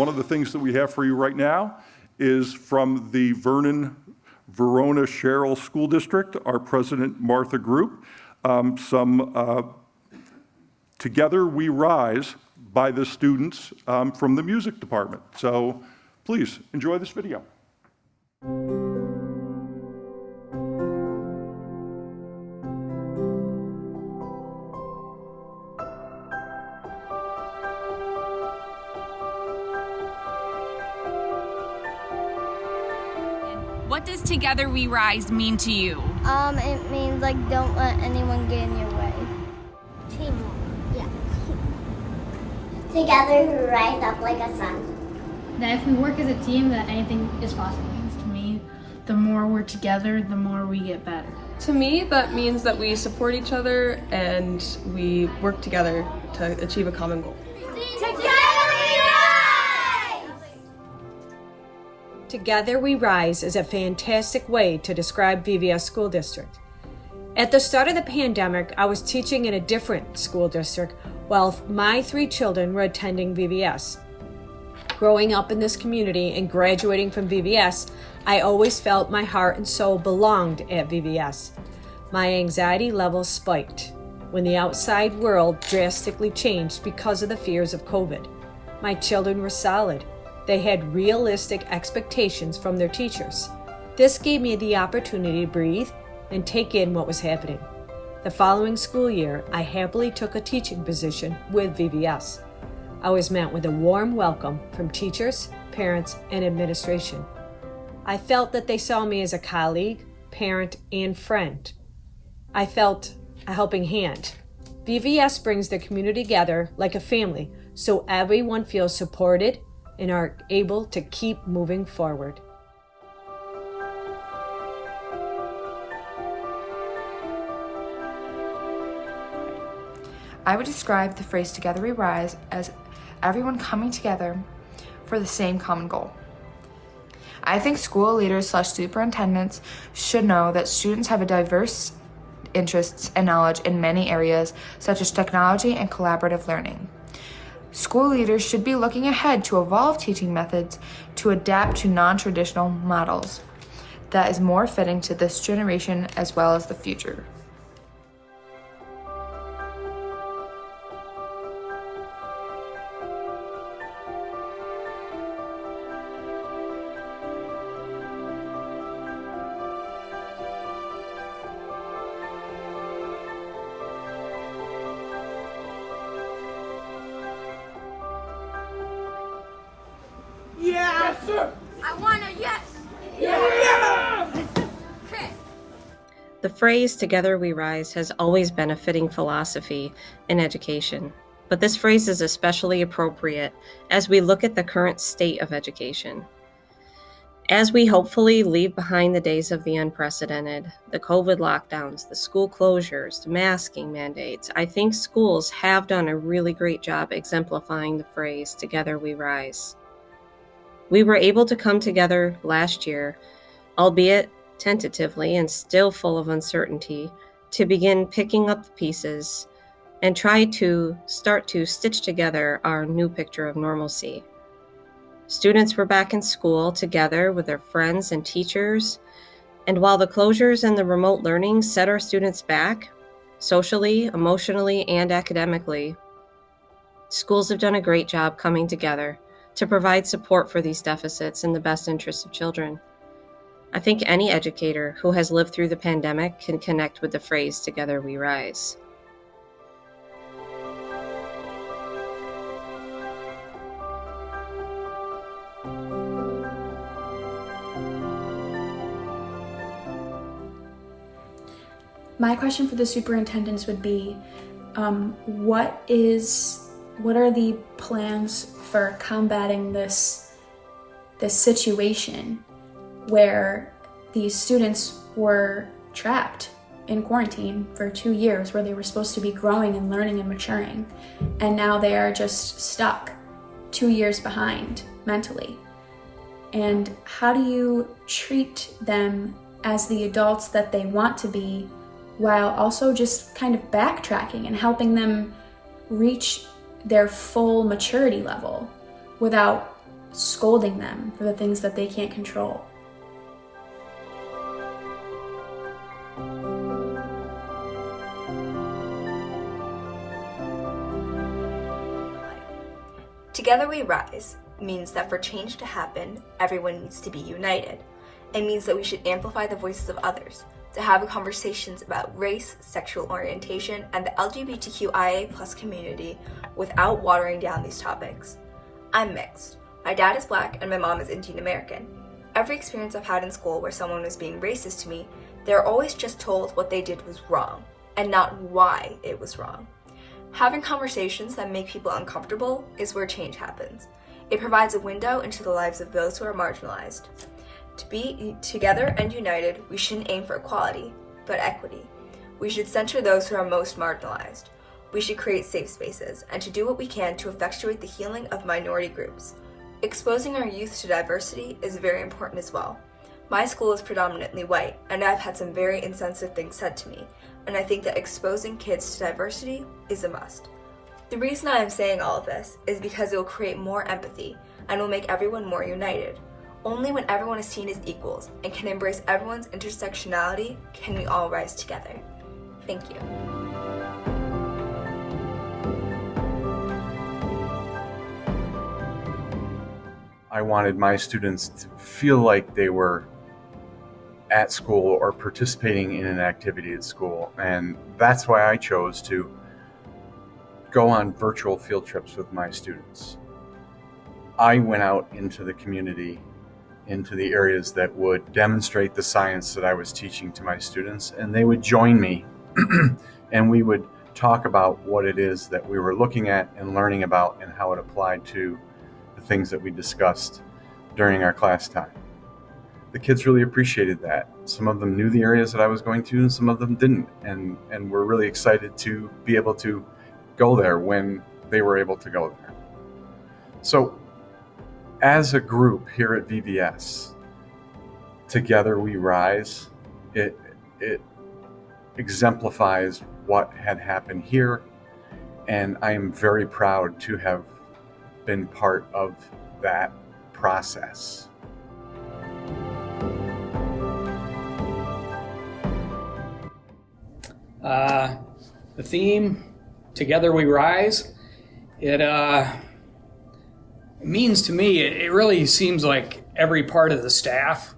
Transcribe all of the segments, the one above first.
one of the things that we have for you right now is from the Verona Sherrill School District, our president, Martha Group, Together We Rise by the students from the music department. So please enjoy this video. What does Together We Rise mean to you? It means like don't let anyone get in your way. Teamwork, yeah. Together we rise up like a sun. That if we work as a team, that anything is possible. To me, the more we're together, the more we get better. To me, that means that we support each other and we work together to achieve a common goal. Together We Rise is a fantastic way to describe VVS School District. At the start of the pandemic, I was teaching in a different school district while my 3 children were attending VVS. Growing up in this community and graduating from VVS, I always felt my heart and soul belonged at VVS. My anxiety levels spiked when the outside world drastically changed because of the fears of COVID. My children were solid. They had realistic expectations from their teachers. This gave me the opportunity to breathe and take in what was happening. The following school year, I happily took a teaching position with VVS. I was met with a warm welcome from teachers, parents, and administration. I felt that they saw me as a colleague, parent, and friend. I felt a helping hand. VVS brings the community together like a family, so everyone feels supported and are able to keep moving forward. I would describe the phrase Together We Rise as everyone coming together for the same common goal. I think school leaders / superintendents should know that students have a diverse interests and knowledge in many areas such as technology and collaborative learning. School leaders should be looking ahead to evolve teaching methods to adapt to non-traditional models that is more fitting to this generation as well as the future. Yes, sir. I want a yes. Yes. Okay. The phrase Together We Rise has always been a fitting philosophy in education, but this phrase is especially appropriate as we look at the current state of education. As we hopefully leave behind the days of the unprecedented, the COVID lockdowns, the school closures, the masking mandates, I think schools have done a really great job exemplifying the phrase Together We Rise. We were able to come together last year, albeit tentatively and still full of uncertainty, to begin picking up the pieces and try to start to stitch together our new picture of normalcy. Students were back in school together with their friends and teachers, and while the closures and the remote learning set our students back, socially, emotionally, and academically, schools have done a great job coming together to provide support for these deficits in the best interests of children. I think any educator who has lived through the pandemic can connect with the phrase Together We Rise. My question for the superintendents would be, what are the plans for combating this situation where these students were trapped in quarantine for 2 years, where they were supposed to be growing and learning and maturing, and now they are just stuck 2 years behind mentally? And how do you treat them as the adults that they want to be, while also just kind of backtracking and helping them reach their full maturity level without scolding them for the things that they can't control. Together We Rise means that for change to happen, everyone needs to be united. It means that we should amplify the voices of others, to have conversations about race, sexual orientation, and the LGBTQIA+ community without watering down these topics. I'm mixed. My dad is Black and my mom is Indian American. Every experience I've had in school where someone was being racist to me, they're always just told what they did was wrong, and not why it was wrong. Having conversations that make people uncomfortable is where change happens. It provides a window into the lives of those who are marginalized. To be together and united, we shouldn't aim for equality, but equity. We should center those who are most marginalized. We should create safe spaces, and to do what we can to effectuate the healing of minority groups. Exposing our youth to diversity is very important as well. My school is predominantly white, and I've had some very insensitive things said to me, and I think that exposing kids to diversity is a must. The reason I am saying all of this is because it will create more empathy and will make everyone more united. Only when everyone is seen as equals and can embrace everyone's intersectionality can we all rise together. Thank you. I wanted my students to feel like they were at school or participating in an activity at school. And that's why I chose to go on virtual field trips with my students. I went out into the community, into the areas that would demonstrate the science that I was teaching to my students, and they would join me and we would talk about what it is that we were looking at and learning about and how it applied to the things that we discussed during our class time. The kids really appreciated that. Some of them knew the areas that I was going to, and some of them didn't, and were really excited to be able to go there when they were able to go there. So as a group here at VBS, Together We Rise, it exemplifies what had happened here, and I am very proud to have been part of that process. The theme, Together We Rise, it means to me, it really seems like every part of the staff,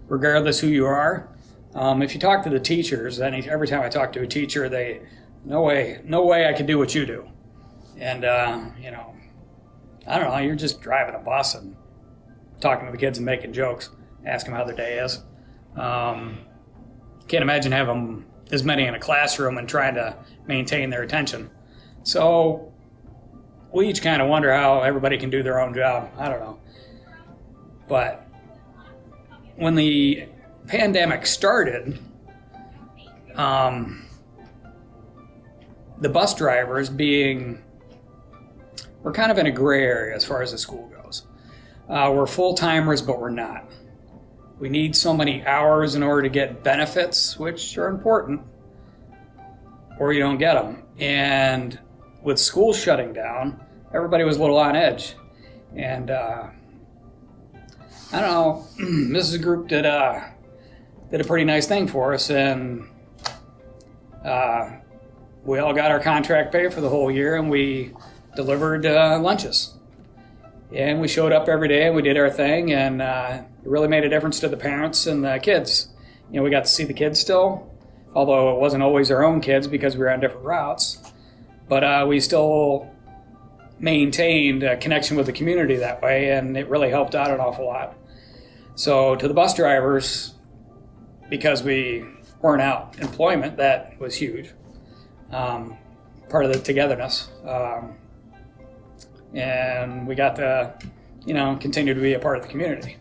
regardless who you are, if you talk to the teachers, every time I talk to a teacher, they, no way I could do what you do. And, I don't know, you're just driving a bus and talking to the kids and making jokes, asking them how their day is. Can't imagine having as many in a classroom and trying to maintain their attention. So we each kind of wonder how everybody can do their own job. I don't know. But when the pandemic started, the bus drivers we're kind of in a gray area as far as the school goes. We're full-timers, but we're not. We need so many hours in order to get benefits, which are important, or you don't get them. And with school shutting down, everybody was a little on edge. And I don't know, Mrs. Group did a pretty nice thing for us, and we all got our contract pay for the whole year, and we delivered lunches. And we showed up every day and we did our thing, and it really made a difference to the parents and the kids. We got to see the kids still, although it wasn't always our own kids because we were on different routes. But we still maintained a connection with the community that way, and it really helped out an awful lot. So to the bus drivers, because we weren't out employment, that was huge. Part of the togetherness. And we got to, continue to be a part of the community.